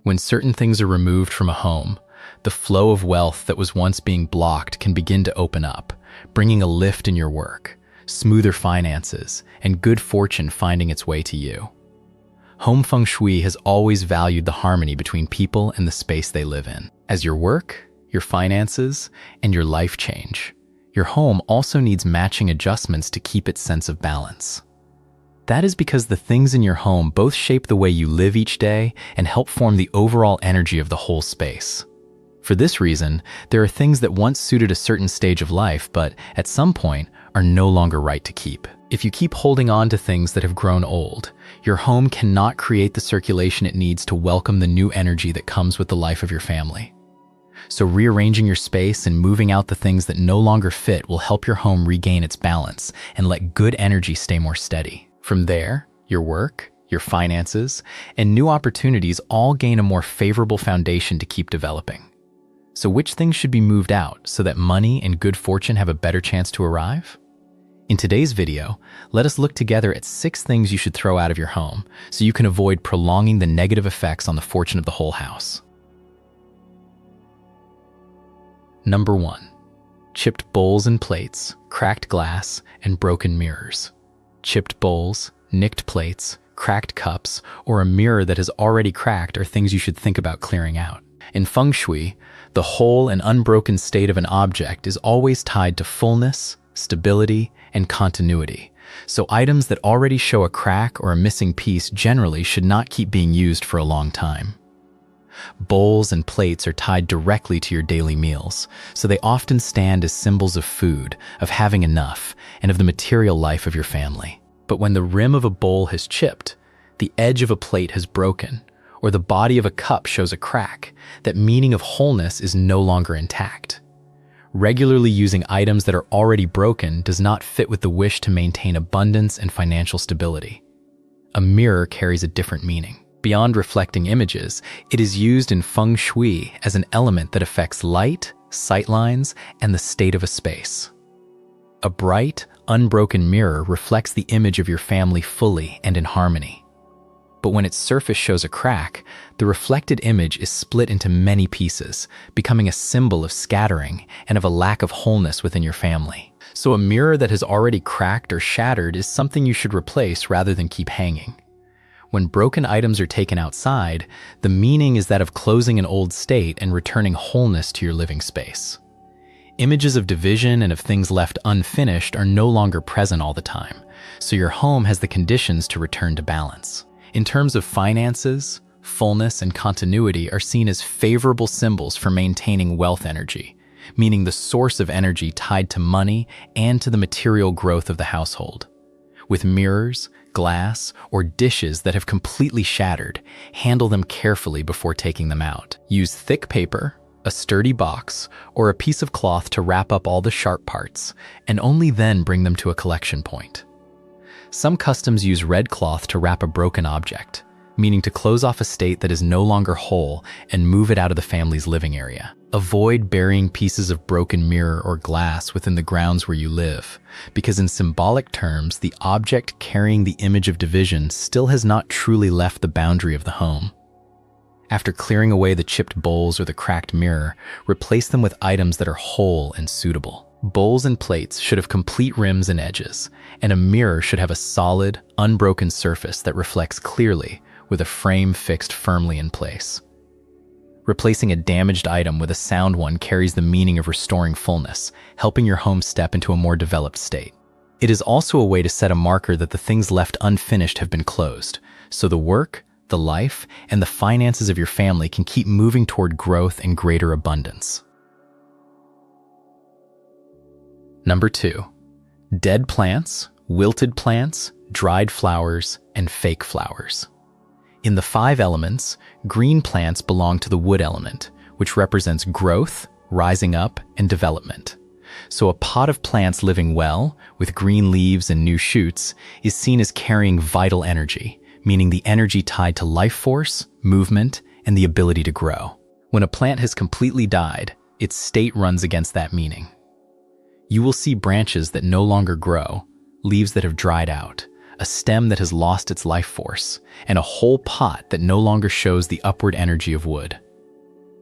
When certain things are removed from a home, the flow of wealth that was once being blocked can begin to open up, bringing a lift in your work, smoother finances, and good fortune finding its way to you. Home Feng Shui has always valued the harmony between people and the space they live in. As your work, your finances, and your life change, your home also needs matching adjustments to keep its sense of balance. That is because the things in your home both shape the way you live each day and help form the overall energy of the whole space. For this reason, there are things that once suited a certain stage of life, but at some point are no longer right to keep. If you keep holding on to things that have grown old, your home cannot create the circulation it needs to welcome the new energy that comes with the life of your family. So rearranging your space and moving out the things that no longer fit will help your home regain its balance and let good energy stay more steady. From there, your work, your finances, and new opportunities all gain a more favorable foundation to keep developing. So which things should be moved out so that money and good fortune have a better chance to arrive? In today's video, let us look together at 6 things you should throw out of your home so you can avoid prolonging the negative effects on the fortune of the whole house. Number 1. Chipped bowls and plates, cracked glass, and broken mirrors. Chipped bowls, nicked plates, cracked cups, or a mirror that has already cracked are things you should think about clearing out. In Feng Shui, the whole and unbroken state of an object is always tied to fullness, stability, and continuity, so items that already show a crack or a missing piece generally should not keep being used for a long time. Bowls and plates are tied directly to your daily meals, so they often stand as symbols of food, of having enough, and of the material life of your family. But when the rim of a bowl has chipped, the edge of a plate has broken, or the body of a cup shows a crack, that meaning of wholeness is no longer intact. Regularly using items that are already broken does not fit with the wish to maintain abundance and financial stability. A mirror carries a different meaning. Beyond reflecting images, it is used in Feng Shui as an element that affects light, sightlines, and the state of a space. A bright, unbroken mirror reflects the image of your family fully and in harmony. But when its surface shows a crack, the reflected image is split into many pieces, becoming a symbol of scattering and of a lack of wholeness within your family. So a mirror that has already cracked or shattered is something you should replace rather than keep hanging. When broken items are taken outside, the meaning is that of closing an old state and returning wholeness to your living space. Images of division and of things left unfinished are no longer present all the time, so your home has the conditions to return to balance. In terms of finances, fullness and continuity are seen as favorable symbols for maintaining wealth energy, meaning the source of energy tied to money and to the material growth of the household. With mirrors, glass, or dishes that have completely shattered, handle them carefully before taking them out. Use thick paper, a sturdy box, or a piece of cloth to wrap up all the sharp parts, and only then bring them to a collection point. Some customs use red cloth to wrap a broken object, meaning to close off a state that is no longer whole and move it out of the family's living area. Avoid burying pieces of broken mirror or glass within the grounds where you live, because in symbolic terms, the object carrying the image of division still has not truly left the boundary of the home. After clearing away the chipped bowls or the cracked mirror, replace them with items that are whole and suitable. Bowls and plates should have complete rims and edges, and a mirror should have a solid, unbroken surface that reflects clearly with a frame fixed firmly in place. Replacing a damaged item with a sound one carries the meaning of restoring fullness, helping your home step into a more developed state. It is also a way to set a marker that the things left unfinished have been closed, so the work, the life, and the finances of your family can keep moving toward growth and greater abundance. Number 2. Dead plants, wilted plants, dried flowers, and fake flowers. In the 5 elements, green plants belong to the wood element, which represents growth, rising up, and development. So a pot of plants living well, with green leaves and new shoots, is seen as carrying vital energy, meaning the energy tied to life force, movement, and the ability to grow. When a plant has completely died, its state runs against that meaning. You will see branches that no longer grow, leaves that have dried out, a stem that has lost its life force, and a whole pot that no longer shows the upward energy of wood.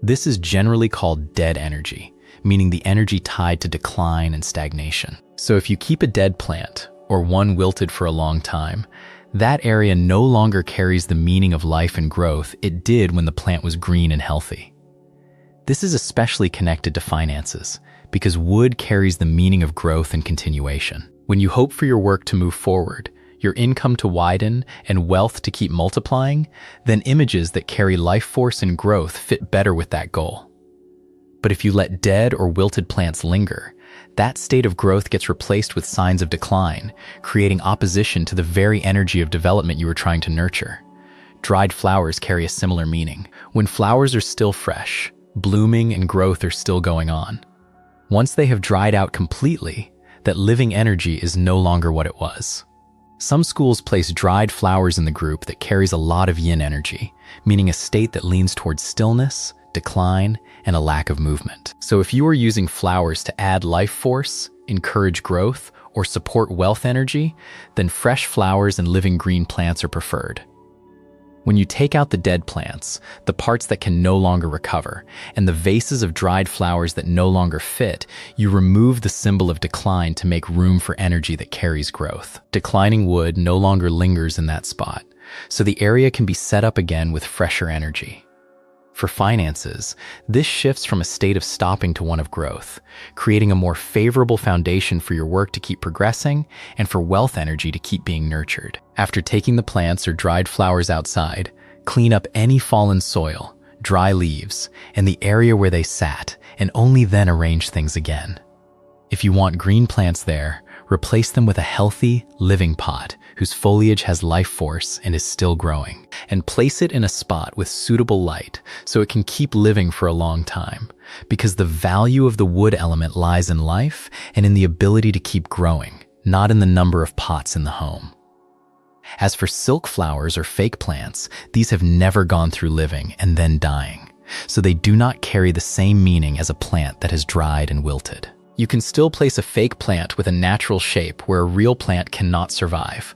This is generally called dead energy, meaning the energy tied to decline and stagnation. So if you keep a dead plant, or one wilted for a long time, that area no longer carries the meaning of life and growth it did when the plant was green and healthy. This is especially connected to finances, because wood carries the meaning of growth and continuation. When you hope for your work to move forward, your income to widen, and wealth to keep multiplying, then images that carry life force and growth fit better with that goal. But if you let dead or wilted plants linger, that state of growth gets replaced with signs of decline, creating opposition to the very energy of development you were trying to nurture. Dried flowers carry a similar meaning. When flowers are still fresh, blooming and growth are still going on. Once they have dried out completely, that living energy is no longer what it was. Some schools place dried flowers in the group that carries a lot of yin energy, meaning a state that leans towards stillness, decline, and a lack of movement. So if you are using flowers to add life force, encourage growth, or support wealth energy, then fresh flowers and living green plants are preferred. When you take out the dead plants, the parts that can no longer recover, and the vases of dried flowers that no longer fit, you remove the symbol of decline to make room for energy that carries growth. Declining wood no longer lingers in that spot, so the area can be set up again with fresher energy. For finances, this shifts from a state of stopping to one of growth, creating a more favorable foundation for your work to keep progressing and for wealth energy to keep being nurtured. After taking the plants or dried flowers outside, clean up any fallen soil, dry leaves, and the area where they sat, and only then arrange things again. If you want green plants there, replace them with a healthy, living pot whose foliage has life force and is still growing, and place it in a spot with suitable light so it can keep living for a long time, because the value of the wood element lies in life and in the ability to keep growing, not in the number of pots in the home. As for silk flowers or fake plants, these have never gone through living and then dying, so they do not carry the same meaning as a plant that has dried and wilted. You can still place a fake plant with a natural shape where a real plant cannot survive,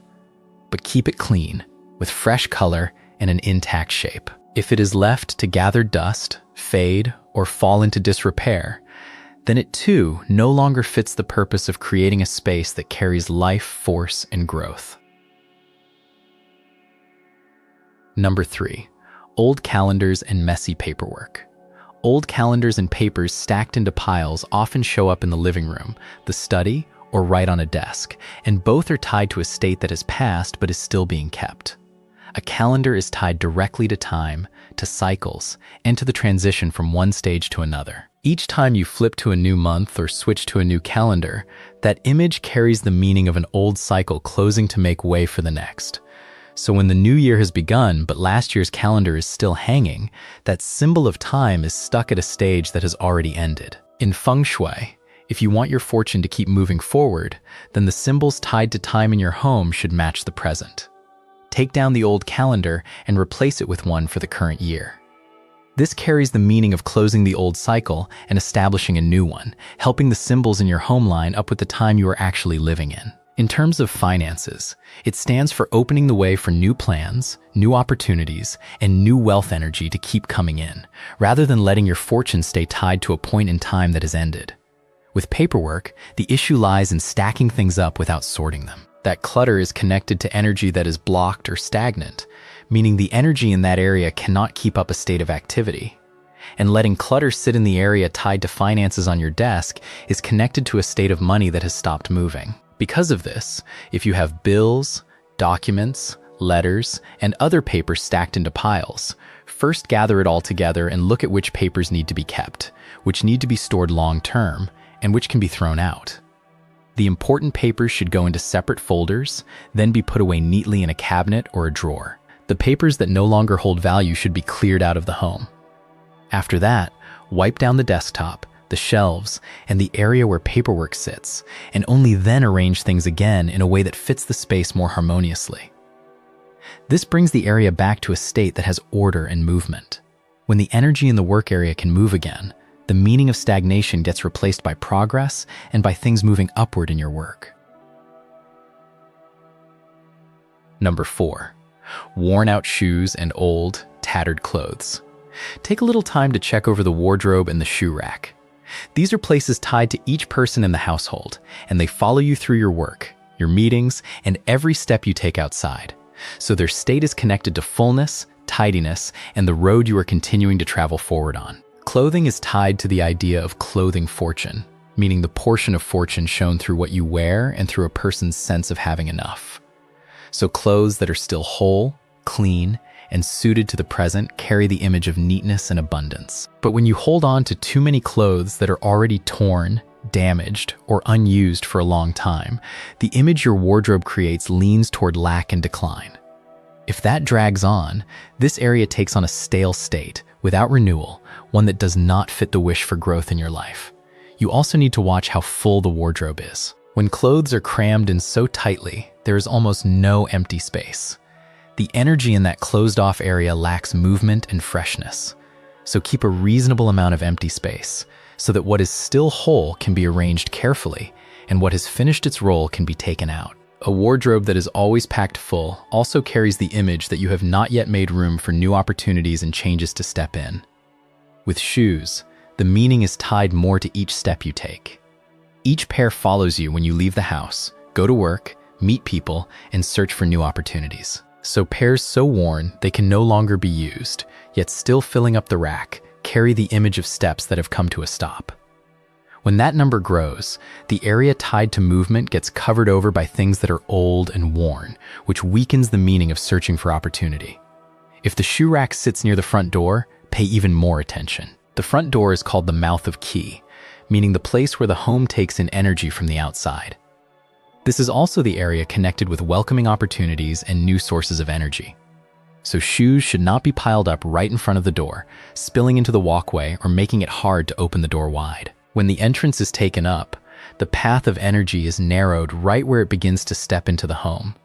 but keep it clean, with fresh color and an intact shape. If it is left to gather dust, fade, or fall into disrepair, then it too no longer fits the purpose of creating a space that carries life, force, and growth. Number 3, old calendars and messy paperwork. Old calendars and papers stacked into piles often show up in the living room, the study, or right on a desk, and both are tied to a state that has passed but is still being kept. A calendar is tied directly to time, to cycles, and to the transition from one stage to another. Each time you flip to a new month or switch to a new calendar, that image carries the meaning of an old cycle closing to make way for the next. So when the new year has begun, but last year's calendar is still hanging, that symbol of time is stuck at a stage that has already ended. In Feng Shui, if you want your fortune to keep moving forward, then the symbols tied to time in your home should match the present. Take down the old calendar and replace it with one for the current year. This carries the meaning of closing the old cycle and establishing a new one, helping the symbols in your home line up with the time you are actually living in. In terms of finances, it stands for opening the way for new plans, new opportunities, and new wealth energy to keep coming in, rather than letting your fortune stay tied to a point in time that has ended. With paperwork, the issue lies in stacking things up without sorting them. That clutter is connected to energy that is blocked or stagnant, meaning the energy in that area cannot keep up a state of activity. And letting clutter sit in the area tied to finances on your desk is connected to a state of money that has stopped moving. Because of this, if you have bills, documents, letters, and other papers stacked into piles, first gather it all together and look at which papers need to be kept, which need to be stored long-term, and which can be thrown out. The important papers should go into separate folders, then be put away neatly in a cabinet or a drawer. The papers that no longer hold value should be cleared out of the home. After that, wipe down the desktop, the shelves, and the area where paperwork sits, and only then arrange things again in a way that fits the space more harmoniously. This brings the area back to a state that has order and movement. When the energy in the work area can move again, the meaning of stagnation gets replaced by progress and by things moving upward in your work. Number 4. Worn out shoes and old, tattered clothes. Take a little time to check over the wardrobe and the shoe rack. These are places tied to each person in the household, and they follow you through your work, your meetings, and every step you take outside. So their state is connected to fullness, tidiness, and the road you are continuing to travel forward on. Clothing is tied to the idea of clothing fortune, meaning the portion of fortune shown through what you wear and through a person's sense of having enough. So clothes that are still whole, clean, and suited to the present carry the image of neatness and abundance. But when you hold on to too many clothes that are already torn, damaged, or unused for a long time, the image your wardrobe creates leans toward lack and decline. If that drags on, this area takes on a stale state, without renewal, one that does not fit the wish for growth in your life. You also need to watch how full the wardrobe is. When clothes are crammed in so tightly, there is almost no empty space. The energy in that closed-off area lacks movement and freshness. So keep a reasonable amount of empty space, so that what is still whole can be arranged carefully, and what has finished its role can be taken out. A wardrobe that is always packed full also carries the image that you have not yet made room for new opportunities and changes to step in. With shoes, the meaning is tied more to each step you take. Each pair follows you when you leave the house, go to work, meet people, and search for new opportunities. So pairs so worn they can no longer be used, yet still filling up the rack, carry the image of steps that have come to a stop. When that number grows, the area tied to movement gets covered over by things that are old and worn, which weakens the meaning of searching for opportunity. If the shoe rack sits near the front door, pay even more attention. The front door is called the mouth of key, meaning the place where the home takes in energy from the outside. This is also the area connected with welcoming opportunities and new sources of energy. So shoes should not be piled up right in front of the door, spilling into the walkway or making it hard to open the door wide. When the entrance is taken up, the path of energy is narrowed right where it begins to step into the home.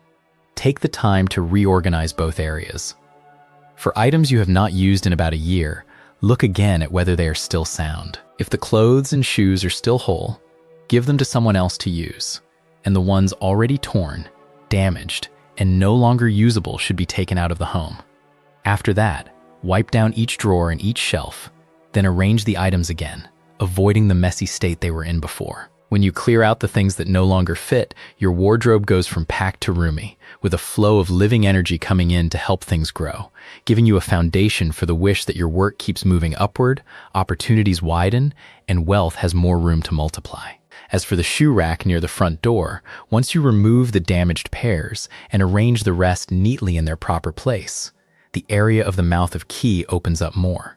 Take the time to reorganize both areas. For items you have not used in about a year, look again at whether they are still sound. If the clothes and shoes are still whole, give them to someone else to use, and the ones already torn, damaged, and no longer usable should be taken out of the home. After that, wipe down each drawer and each shelf, then arrange the items again, avoiding the messy state they were in before. When you clear out the things that no longer fit, your wardrobe goes from packed to roomy, with a flow of living energy coming in to help things grow, giving you a foundation for the wish that your work keeps moving upward, opportunities widen, and wealth has more room to multiply. As for the shoe rack near the front door, once you remove the damaged pairs and arrange the rest neatly in their proper place, the area of the mouth of key opens up more.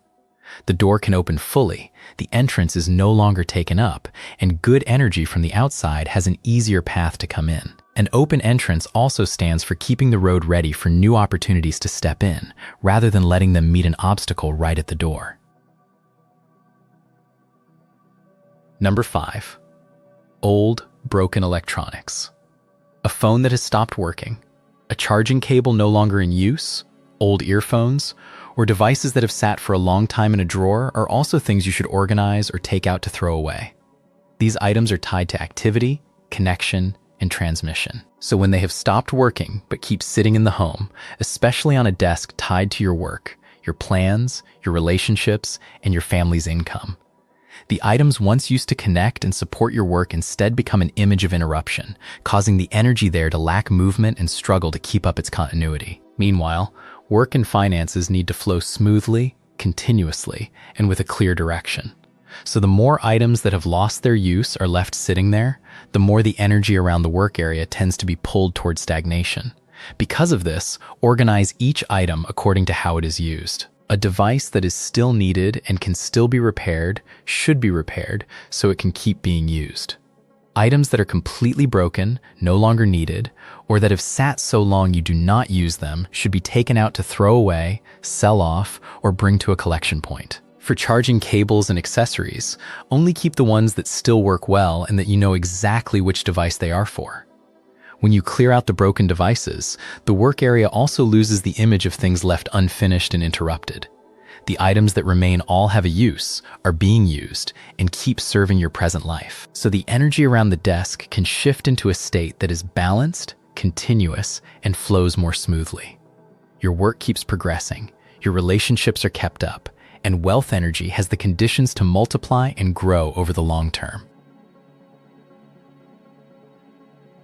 The door can open fully, the entrance is no longer taken up, and good energy from the outside has an easier path to come in. An open entrance also stands for keeping the road ready for new opportunities to step in, rather than letting them meet an obstacle right at the door. Number 5. Old, broken electronics. A phone that has stopped working, a charging cable no longer in use, old earphones, or devices that have sat for a long time in a drawer are also things you should organize or take out to throw away. These items are tied to activity, connection, and transmission. So when they have stopped working but keep sitting in the home, especially on a desk tied to your work, your plans, your relationships, and your family's income, the items once used to connect and support your work instead become an image of interruption, causing the energy there to lack movement and struggle to keep up its continuity. Meanwhile, work and finances need to flow smoothly, continuously, and with a clear direction. So the more items that have lost their use are left sitting there, the more the energy around the work area tends to be pulled toward stagnation. Because of this, organize each item according to how it is used. A device that is still needed and can still be repaired should be repaired so it can keep being used. Items that are completely broken, no longer needed, or that have sat so long you do not use them should be taken out to throw away, sell off, or bring to a collection point. For charging cables and accessories, only keep the ones that still work well and that you know exactly which device they are for. When you clear out the broken devices, the work area also loses the image of things left unfinished and interrupted. The items that remain all have a use, are being used, and keep serving your present life. So the energy around the desk can shift into a state that is balanced, continuous and flows more smoothly. Your work keeps progressing, your relationships are kept up, and wealth energy has the conditions to multiply and grow over the long term.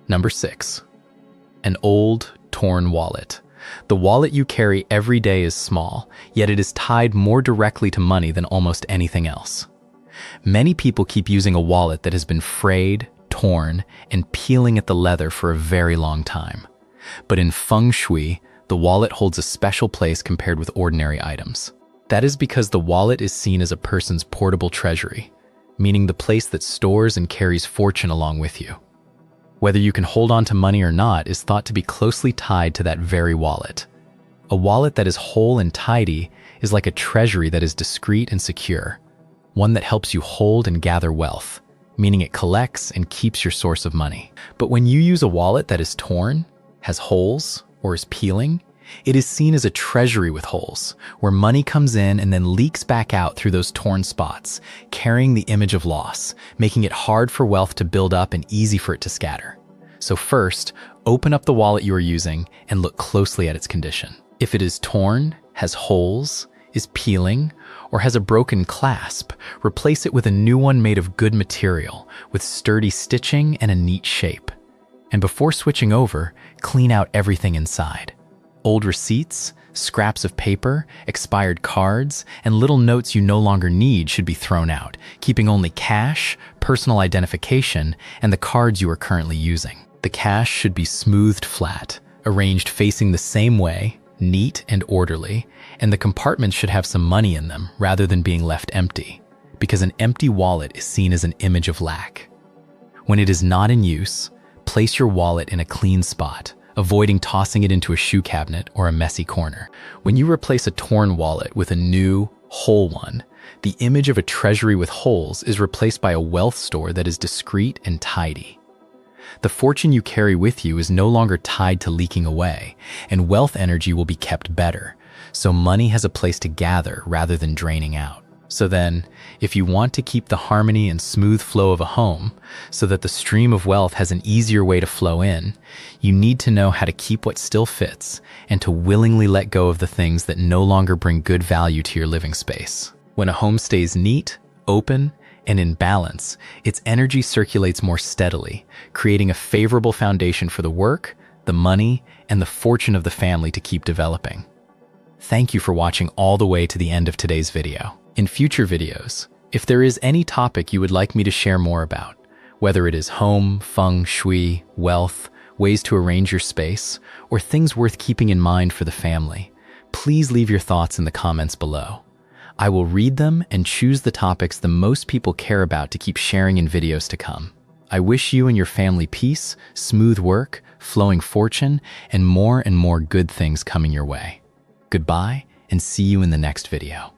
Number 6. An old, torn wallet. The wallet you carry every day is small, yet it is tied more directly to money than almost anything else. Many people keep using a wallet that has been frayed, torn, and peeling at the leather for a very long time. But in Feng Shui, the wallet holds a special place compared with ordinary items. That is because the wallet is seen as a person's portable treasury, meaning the place that stores and carries fortune along with you. Whether you can hold on to money or not is thought to be closely tied to that very wallet. A wallet that is whole and tidy is like a treasury that is discreet and secure, one that helps you hold and gather wealth, meaning it collects and keeps your source of money. But when you use a wallet that is torn, has holes, or is peeling, it is seen as a treasury with holes, where money comes in and then leaks back out through those torn spots, carrying the image of loss, making it hard for wealth to build up and easy for it to scatter. So first, open up the wallet you are using and look closely at its condition. If it is torn, has holes, is peeling, or has a broken clasp, replace it with a new one made of good material, with sturdy stitching and a neat shape. And before switching over, clean out everything inside. Old receipts, scraps of paper, expired cards, and little notes you no longer need should be thrown out, keeping only cash, personal identification, and the cards you are currently using. The cash should be smoothed flat, arranged facing the same way, neat and orderly, and the compartments should have some money in them rather than being left empty, because an empty wallet is seen as an image of lack. When it is not in use, place your wallet in a clean spot, avoiding tossing it into a shoe cabinet or a messy corner. When you replace a torn wallet with a new, whole one, the image of a treasury with holes is replaced by a wealth store that is discreet and tidy. The fortune you carry with you is no longer tied to leaking away, and wealth energy will be kept better, so money has a place to gather rather than draining out. So then, if you want to keep the harmony and smooth flow of a home, so that the stream of wealth has an easier way to flow in, you need to know how to keep what still fits and to willingly let go of the things that no longer bring good value to your living space. When a home stays neat, open, and in balance, its energy circulates more steadily, creating a favorable foundation for the work, the money, and the fortune of the family to keep developing. Thank you for watching all the way to the end of today's video. In future videos, if there is any topic you would like me to share more about, whether it is home, feng shui, wealth, ways to arrange your space, or things worth keeping in mind for the family, please leave your thoughts in the comments below. I will read them and choose the topics the most people care about to keep sharing in videos to come. I wish you and your family peace, smooth work, flowing fortune, and more good things coming your way. Goodbye, and see you in the next video.